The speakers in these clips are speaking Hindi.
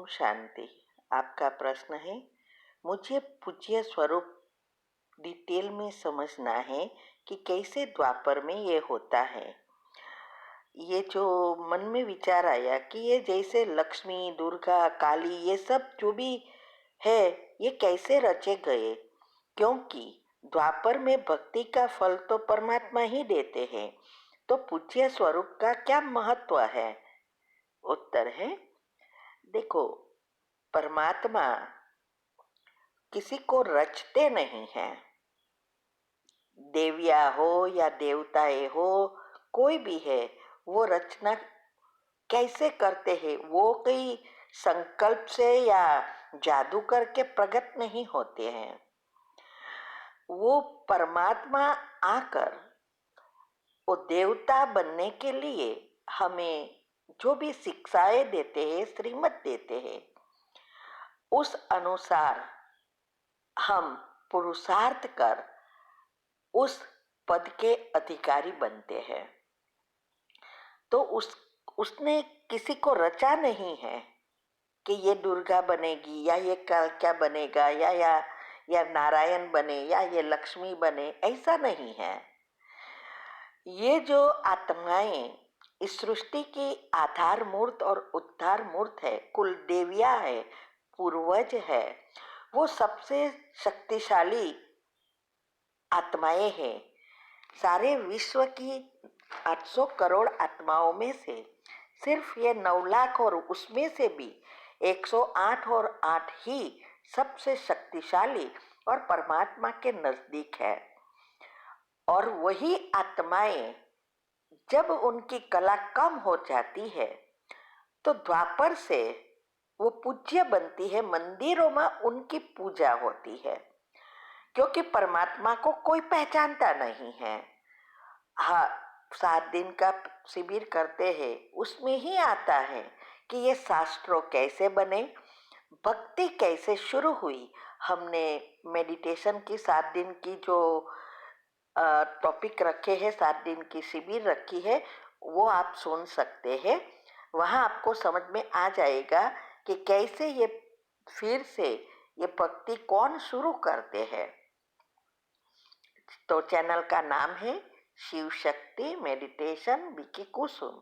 ओम शांति। आपका प्रश्न है, मुझे पूज्य स्वरूप डिटेल में समझना है कि कैसे द्वापर में ये होता है। ये जो मन में विचार आया कि ये जैसे लक्ष्मी, दुर्गा, काली, ये सब जो भी है ये कैसे रचे गए, क्योंकि द्वापर में भक्ति का फल तो परमात्मा ही देते हैं, तो पूज्य स्वरूप का क्या महत्व है। उत्तर है, देखो, परमात्मा किसी को रचते नहीं हैं। देविया हो या देवताएं हो, कोई भी है, वो रचना कैसे करते हैं, वो कोई संकल्प से या जादू करके प्रकट नहीं होते हैं। वो परमात्मा आकर वो देवता बनने के लिए हमें जो भी शिक्षाएं देते हैं, श्रीमत देते हैं, उस अनुसार हम पुरुषार्थ कर उस पद के अधिकारी बनते हैं। तो उसने किसी को रचा नहीं है कि ये दुर्गा बनेगी या ये क्या बनेगा या नारायण बने या ये लक्ष्मी बने, ऐसा नहीं है। ये जो आत्माएं इस सृष्टि की आधार मूर्त और उद्धार मूर्त है, कुल देविया है, पूर्वज है, वो सबसे शक्तिशाली आत्माएं हैं। सारे विश्व की 800 करोड़ आत्माओं में से सिर्फ ये 9 लाख और उसमें से भी 108 और 8 ही सबसे शक्तिशाली और परमात्मा के नजदीक है। और वही आत्माएं जब उनकी कला कम हो जाती है तो द्वापर से वो पूज्य बनती है, मंदिरों में उनकी पूजा होती है, क्योंकि परमात्मा को कोई पहचानता नहीं है। हाँ, 7 दिन का शिविर करते हैं, उसमें ही आता है कि ये शास्त्रों कैसे बने, भक्ति कैसे शुरू हुई। हमने मेडिटेशन की 7 दिन की जो टॉपिक रखे हैं, 7 दिन की शिविर रखी है, वो आप सुन सकते हैं। वहाँ आपको समझ में आ जाएगा कि कैसे ये फिर से ये भक्ति कौन शुरू करते हैं। तो चैनल का नाम है शिव शक्ति मेडिटेशन विकी कुसुम।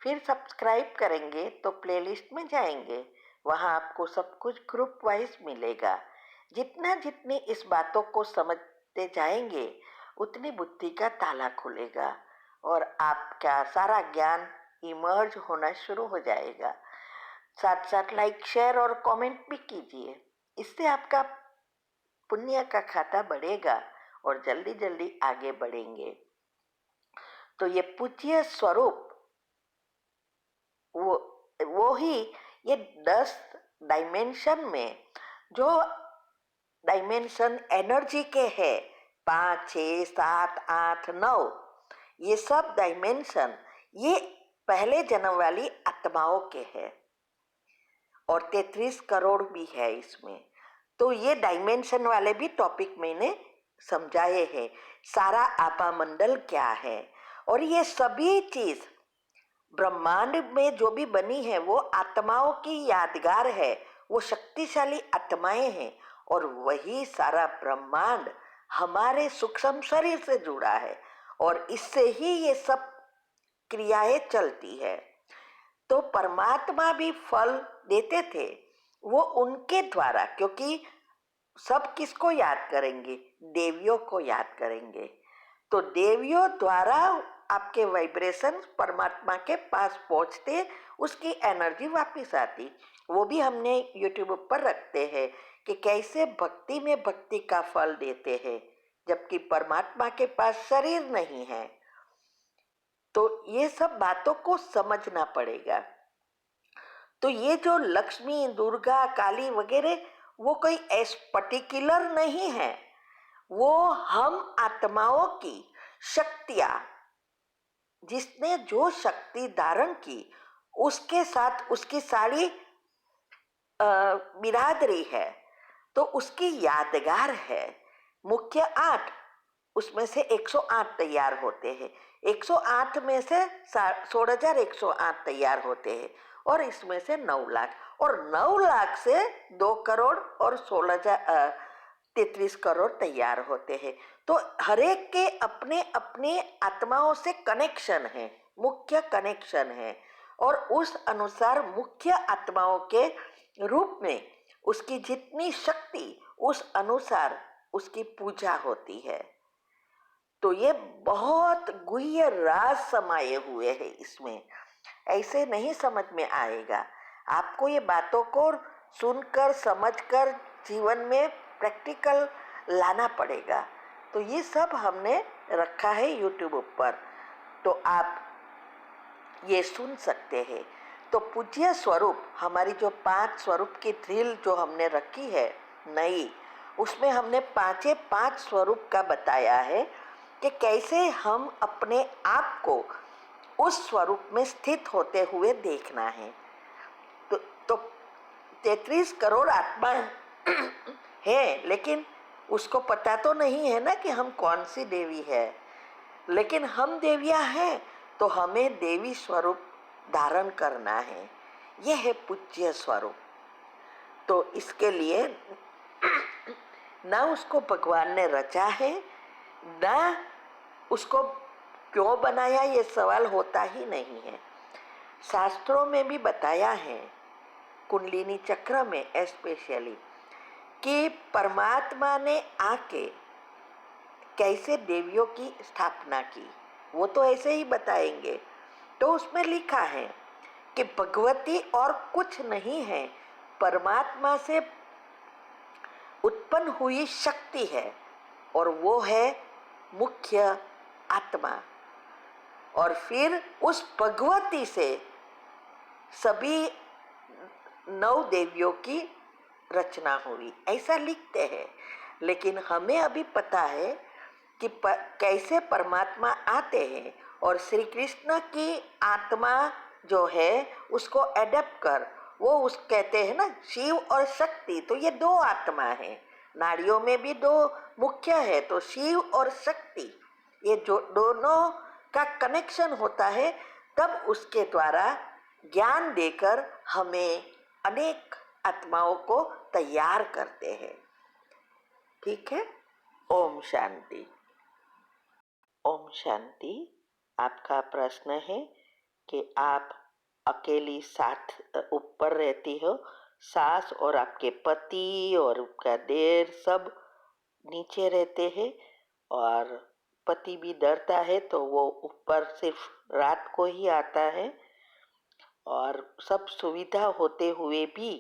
फिर सब्सक्राइब करेंगे तो प्लेलिस्ट में जाएंगे, वहाँ आपको सब कुछ ग्रुप वाइज मिलेगा। जितनी इस बातों को समझते जाएंगे उतनी बुद्धि का ताला खुलेगा और आपका सारा ज्ञान इमर्ज होना शुरू हो जाएगा। साथ साथ लाइक, शेयर और कमेंट भी कीजिए, इससे आपका पुण्य का खाता बढ़ेगा और जल्दी जल्दी आगे बढ़ेंगे। तो ये पूज्य स्वरूप वो ही ये 10 डायमेंशन में जो डायमेंशन एनर्जी के है, 5, 6, 7, 8, 9, ये सब डायमेंशन ये पहले जन्म वाली आत्माओं के है और 33 करोड़ भी है इसमें। तो ये डायमेंशन वाले भी टॉपिक मैंने समझाए हैं। सारा आपा मंडल क्या है और ये सभी चीज ब्रह्मांड में जो भी बनी है वो आत्माओं की यादगार है, वो शक्तिशाली आत्माएं हैं और वही सारा ब्रह्मांड हमारे सूक्ष्म शरीर से जुड़ा है और इससे ही ये सब क्रियाएं चलती है। तो परमात्मा भी फल देते थे, वो उनके द्वारा, क्योंकि सब किसको याद करेंगे, देवियों को याद करेंगे। तो देवियों द्वारा आपके वाइब्रेशन परमात्मा के पास पहुंचते, उसकी एनर्जी वापस आती। वो भी हमने यूट्यूब पर रखते हैं कि कैसे भक्ति में भक्ति का फल देते हैं, जबकि परमात्मा के पास शरीर नहीं है। तो ये सब बातों को समझना पड़ेगा। तो ये जो लक्ष्मी, दुर्गा, काली वगैरह वो कोई पर्टिकुलर नहीं है, वो हम आत्माओं की शक्तियां, जिसने जो शक्ति धारण की उसके साथ उसकी सारी बिरादरी है, तो उसकी यादगार है। मुख्य 8, उसमें से 108 तैयार होते हैं, 108 में से 16,108 तैयार होते हैं। और इसमें से 9 लाख, और 9 लाख से 2 करोड़ और 33 करोड़ तैयार होते हैं। तो हरेक के अपने अपने आत्माओं से कनेक्शन है, मुख्य कनेक्शन है, और उस अनुसार मुख्य आत्माओं के रूप में उसकी जितनी शक्ति उस अनुसार उसकी पूजा होती है। तो ये बहुत गुह्य राज समाये हुए हैं इसमें, ऐसे नहीं समझ में आएगा। आपको ये बातों को सुनकर समझकर जीवन में प्रैक्टिकल लाना पड़ेगा। तो ये सब हमने रखा है यूट्यूब पर, तो आप ये सुन सकते हैं। तो पूज्य स्वरूप, हमारी जो 5 स्वरूप की ड्रिल जो हमने रखी है नई, उसमें हमने 5 स्वरूप का बताया है कि कैसे हम अपने आप को उस स्वरूप में स्थित होते हुए देखना है। तो 33 करोड़ आत्मा है, लेकिन उसको पता तो नहीं है ना कि हम कौन सी देवी है, लेकिन हम देवियां हैं, तो हमें देवी स्वरूप धारण करना है। यह है पूज्य स्वरूप। तो इसके लिए ना उसको भगवान ने रचा है, ना उसको क्यों बनाया, ये सवाल होता ही नहीं है। शास्त्रों में भी बताया है, कुंडलिनी चक्र में स्पेशली, कि परमात्मा ने आके कैसे देवियों की स्थापना की, वो तो ऐसे ही बताएंगे। तो उसमें लिखा है कि भगवती और कुछ नहीं है, परमात्मा से उत्पन्न हुई शक्ति है, और वो है मुख्य आत्मा। और फिर उस भगवती से सभी 9 देवियों की रचना हुई, ऐसा लिखते हैं। लेकिन हमें अभी पता है कि कैसे परमात्मा आते हैं, और श्री कृष्ण की आत्मा जो है उसको एडेप्ट कर, वो उस कहते हैं ना शिव और शक्ति, तो ये 2 आत्मा है। नाड़ियों में भी 2 मुख्य है, तो शिव और शक्ति, ये जो दोनों का कनेक्शन होता है, तब उसके द्वारा ज्ञान देकर हमें अनेक आत्माओं को तैयार करते हैं। ठीक है। ओम शांति। ओम शांति। आपका प्रश्न है कि आप अकेली साथ ऊपर रहती हो, सास और आपके पति और आपका देर सब नीचे रहते हैं, और पति भी डरता है तो वो ऊपर सिर्फ रात को ही आता है, और सब सुविधा होते हुए भी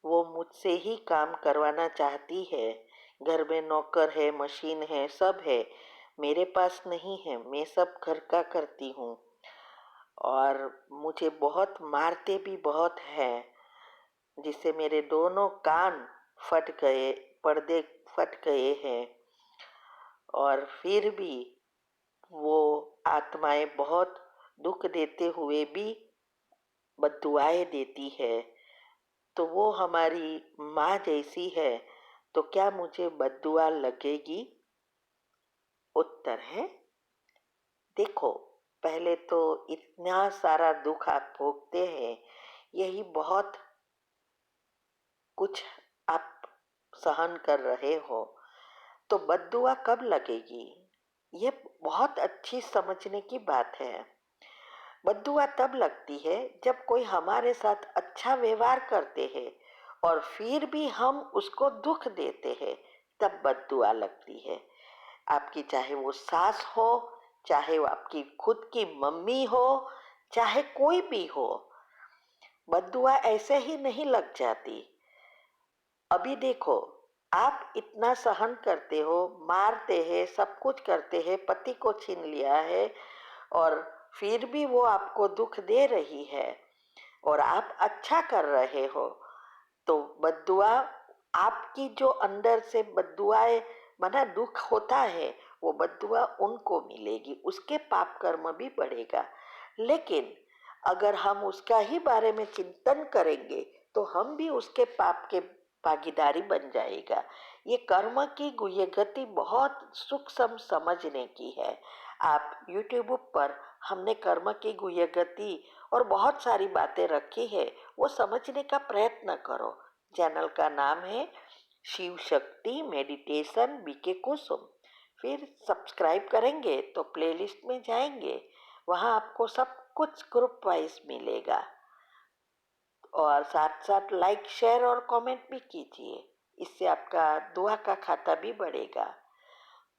वो मुझसे ही काम करवाना चाहती है। घर में नौकर है, मशीन है, सब है, मेरे पास नहीं है, मैं सब घर का करती हूँ, और मुझे बहुत मारते भी बहुत हैं, जिससे मेरे दोनों कान फट गए, पर्दे फट गए हैं, और फिर भी वो आत्माएं बहुत दुख देते हुए भी बद्दुआएं देती है। तो वो हमारी माँ जैसी है, तो क्या मुझे बद्दुआ लगेगी? उत्तर है, देखो, पहले तो इतना सारा दुख आप भोगते हैं, यही बहुत कुछ आप सहन कर रहे हो, तो बद्दुआ कब लगेगी? ये बहुत अच्छी समझने की बात है। बद्दुआ तब लगती है जब कोई हमारे साथ अच्छा व्यवहार करते हैं और फिर भी हम उसको दुख देते हैं, तब बद्दुआ लगती है। आपकी चाहे वो सास हो, चाहे वो आपकी खुद की मम्मी हो, चाहे कोई भी हो, बद्दुआ ऐसे ही नहीं लग जाती। अभी देखो, आप इतना सहन करते हो, मारते हैं, सब कुछ करते हैं, पति को छीन लिया है, और फिर भी वो आपको दुख दे रही है, और आप अच्छा कर रहे हो, तो बद्दुआ, आपकी जो अंदर से बद्दुआएं मना दुख होता है, वो बद्दुआ उनको मिलेगी, उसके पाप कर्म भी बढ़ेगा। लेकिन अगर हम उसका ही बारे में चिंतन करेंगे तो हम भी उसके पाप के भागीदारी बन जाएगा। ये कर्म की गुह्य गति बहुत सूक्ष्म समझने की है। आप YouTube पर हमने कर्म की गुह्य गति और बहुत सारी बातें रखी है, वो समझने का प्रयत्न करो। चैनल का नाम है शिव शक्ति मेडिटेशन बीके कुसुम। फिर सब्सक्राइब करेंगे तो प्लेलिस्ट में जाएंगे, वहाँ आपको सब कुछ ग्रुप वाइज मिलेगा। और साथ साथ लाइक शेयर और कमेंट भी कीजिए, इससे आपका दुआ का खाता भी बढ़ेगा।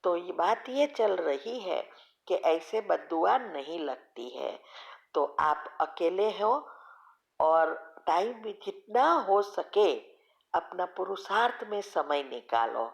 तो ये बात ये चल रही है कि ऐसे बद्दुआ नहीं लगती है, तो आप अकेले हो और टाइम में जितना हो सके अपना पुरुषार्थ में समय निकालो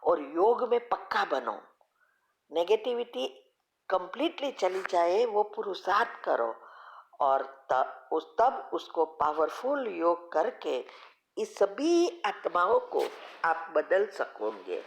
और योग में पक्का बनो। नेगेटिविटी कंप्लीटली चली जाए, वो पुरुषार्थ करो और तब उसको पावरफुल योग करके इस सभी आत्माओं को आप बदल सकोगे।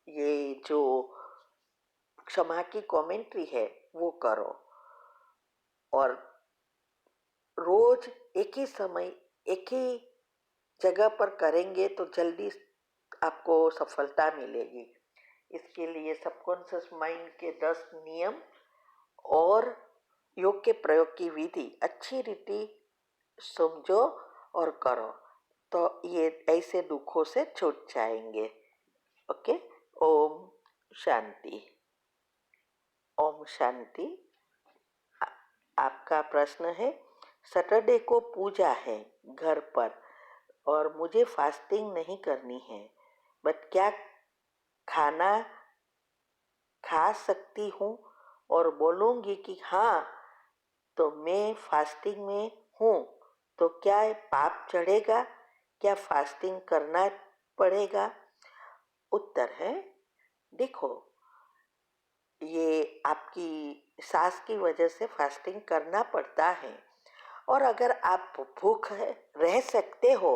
ये जो क्षमा की कमेंट्री है वो करो और रोज एक ही समय एक ही जगह पर करेंगे तो जल्दी आपको सफलता मिलेगी। इसके लिए सबकॉन्शियस माइंड के 10 नियम और योग के प्रयोग की विधि अच्छी रीति समझो और करो, तो ये ऐसे दुखों से छूट जाएंगे। ओके, ओम शांति। ओम शांति। आपका प्रश्न है, सैटरडे को पूजा है घर पर और मुझे फास्टिंग नहीं करनी है, बट क्या खाना खा सकती हूँ और बोलूँगी कि हाँ तो मैं फास्टिंग में हूँ, तो क्या पाप चढ़ेगा? क्या फास्टिंग करना पड़ेगा? उत्तर है, देखो, ये आपकी सांस की वजह से फास्टिंग करना पड़ता है और अगर आप भूख रह सकते हो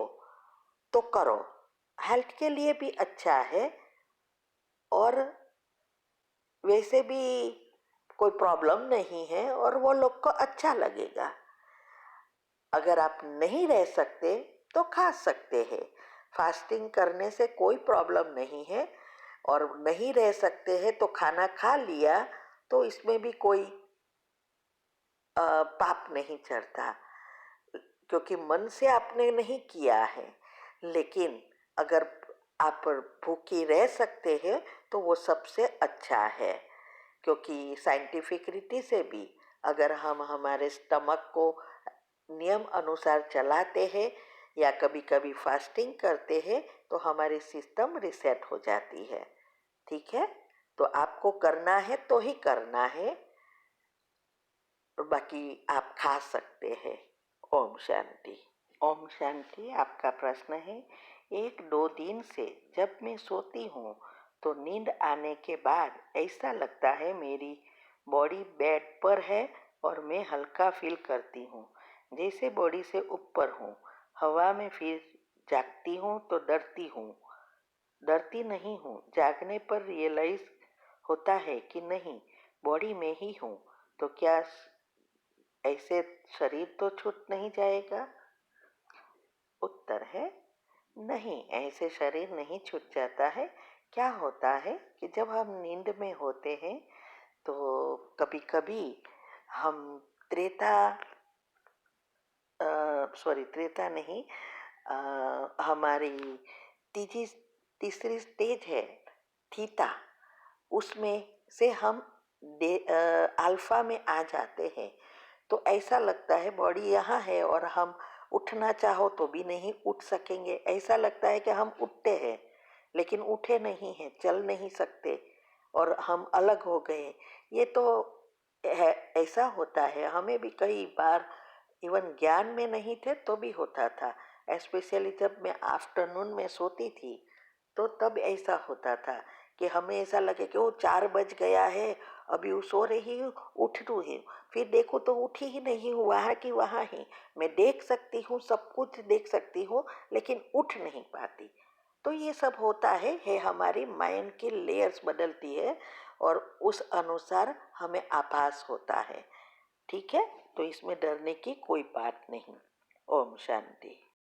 तो करो, हेल्थ के लिए भी अच्छा है और वैसे भी कोई प्रॉब्लम नहीं है और वो लोग को अच्छा लगेगा। अगर आप नहीं रह सकते तो खा सकते हैं, फास्टिंग करने से कोई प्रॉब्लम नहीं है। और नहीं रह सकते हैं तो खाना खा लिया तो इसमें भी कोई पाप नहीं चढ़ता, क्योंकि मन से आपने नहीं किया है। लेकिन अगर आप भूखी रह सकते हैं तो वो सबसे अच्छा है, क्योंकि साइंटिफिक रीति से भी अगर हम हमारे स्टमक को नियम अनुसार चलाते हैं या कभी कभी फास्टिंग करते हैं तो हमारी सिस्टम रिसेट हो जाती है। ठीक है, तो आपको करना है तो ही करना है, बाकी आप खा सकते हैं। ओम शांति। ओम शांति। आपका प्रश्न है, 1-2 दिन से जब मैं सोती हूँ तो नींद आने के बाद ऐसा लगता है मेरी बॉडी बेड पर है और मैं हल्का फील करती हूँ, जैसे बॉडी से ऊपर हूँ हवा में। फिर जागती हूँ तो डरती नहीं हूँ। जागने पर रियलाइज होता है कि नहीं, बॉडी में ही हूँ, तो क्या ऐसे शरीर तो छूट नहीं जाएगा? उत्तर है, नहीं, ऐसे शरीर नहीं छूट जाता है। क्या होता है कि जब हम नींद में होते हैं तो कभी कभी हम त्रेता त्रेता नहीं, हमारी तीसरी स्टेज है थीटा, उसमें से हम अल्फा में आ जाते हैं। तो ऐसा लगता है बॉडी यहाँ है और हम उठना चाहो तो भी नहीं उठ सकेंगे। ऐसा लगता है कि हम उठते हैं लेकिन उठे नहीं हैं, चल नहीं सकते और हम अलग हो गए। ये तो है, ऐसा होता है। हमें भी कई बार इवन ज्ञान में नहीं थे तो भी होता था, स्पेशली जब मैं आफ्टरनून में सोती थी तो तब ऐसा होता था कि हमें ऐसा लगे कि वो 4 बज गया है, अभी वो सो रही हूँ, उठ रही हूँ, फिर देखो तो उठी ही नहीं हूँ, वहाँ की वहाँ ही। मैं देख सकती हूँ, सब कुछ देख सकती हूँ, लेकिन उठ नहीं पाती। तो ये सब होता है हमारी माइंड की लेयर्स बदलती है और उस अनुसार हमें आभास होता है। ठीक है, तो इसमें डरने की कोई बात नहीं। ओम शांति।